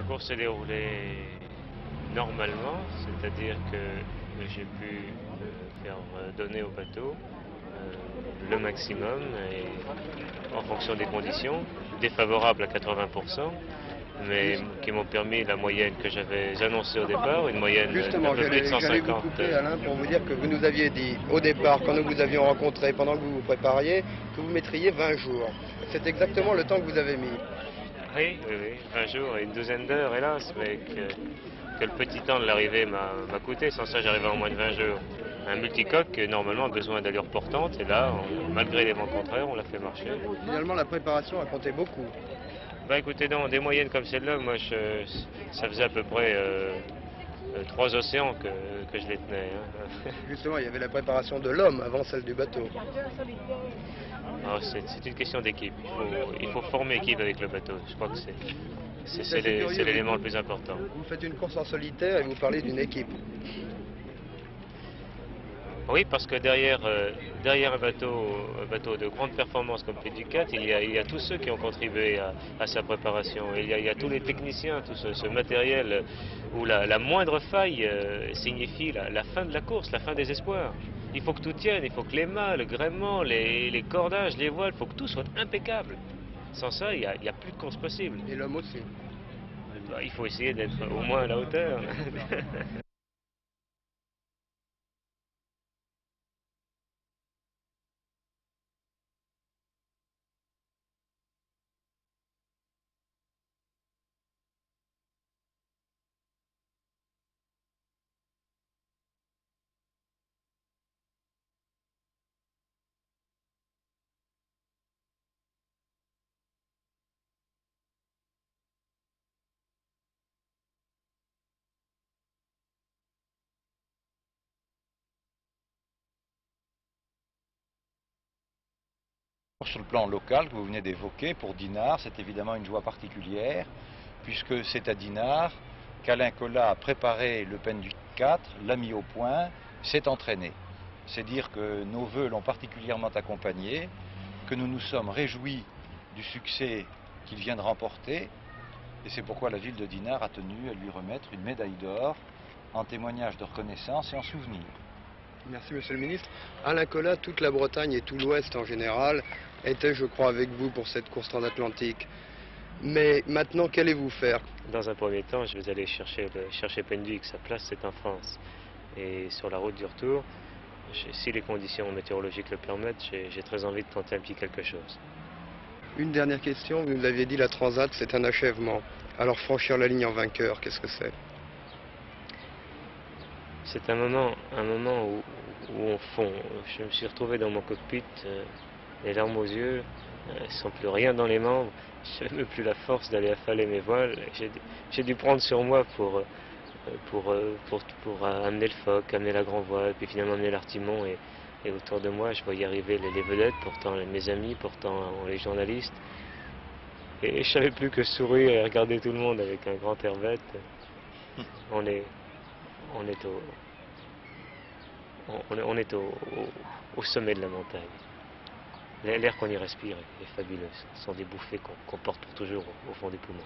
course s'est déroulée normalement, c'est-à-dire que j'ai pu faire donner au bateau le maximum et en fonction des conditions, défavorables à 80%, mais qui m'ont permis la moyenne que j'avais annoncée au départ, une moyenne d'un Justement, peu plus de j'allais vous 150. couper, Alain, pour vous dire que vous nous aviez dit au départ, quand nous vous avions rencontré, pendant que vous vous prépariez, que vous mettriez 20 jours. C'est exactement le temps que vous avez mis. Oui, oui, oui, 20 jours et une douzaine d'heures, hélas, mais que le petit temps de l'arrivée m'a coûté. Sans ça, j'arrivais en moins de 20 jours. Un multicoque, normalement, a besoin d'allure portante, et là, malgré les vents contraires, on l'a fait marcher. Finalement, la préparation a compté beaucoup. Bah écoutez, dans des moyennes comme celle-là, ça faisait à peu près 3 océans que je les tenais, hein. Justement, il y avait la préparation de l'homme avant celle du bateau. Alors, c'est une question d'équipe. Il faut former équipe avec le bateau. Je crois que C'est assez curieux, c'est l'élément le plus important. vous faites une course en solitaire et vous parlez d'une équipe. Oui, parce que derrière un bateau de grande performance comme P4, il y a tous ceux qui ont contribué à sa préparation. Il y a tous les techniciens, tout ce matériel où la moindre faille signifie la fin de la course, la fin des espoirs. Il faut que tout tienne, il faut que les mâts, le gréement, les cordages, les voiles, il faut que tout soit impeccable. Sans ça, il y a plus de course possible. Et l'homme aussi. Bah, il faut essayer d'être au moins à la hauteur. Sur le plan local que vous venez d'évoquer, pour Dinard, c'est évidemment une joie particulière, puisque c'est à Dinard qu'Alain Colas a préparé le Penduic 4, l'a mis au point, s'est entraîné. C'est dire que nos vœux l'ont particulièrement accompagné, que nous nous sommes réjouis du succès qu'il vient de remporter, et c'est pourquoi la ville de Dinard a tenu à lui remettre une médaille d'or en témoignage de reconnaissance et en souvenir. Merci, monsieur le ministre. Alain Colas, toute la Bretagne et tout l'Ouest en général était, je crois, avec vous pour cette course transatlantique. Mais maintenant, qu'allez-vous faire? Dans un premier temps, je vais aller chercher Penduic. Sa place, c'est en France. Et sur la route du retour, si les conditions météorologiques le permettent, j'ai très envie de tenter un petit quelque chose. Une dernière question. Vous nous aviez dit la Transat, c'est un achèvement. Alors franchir la ligne en vainqueur, qu'est-ce que c'est? C'est un moment où au fond, je me suis retrouvé dans mon cockpit, les larmes aux yeux, sans plus rien dans les membres. Je n'avais plus la force d'aller affaler mes voiles. J'ai dû prendre sur moi pour amener le foc, amener la grand voile, puis finalement amener l'artimon. Et autour de moi, je voyais arriver les vedettes, pourtant mes amis, pourtant les journalistes. Et je savais plus que sourire et regarder tout le monde avec un grand air bête. On est, on est au, on est au sommet de la montagne. L'air qu'on y respire est fabuleux. Ce sont des bouffées qu'on porte pour toujours au fond des poumons.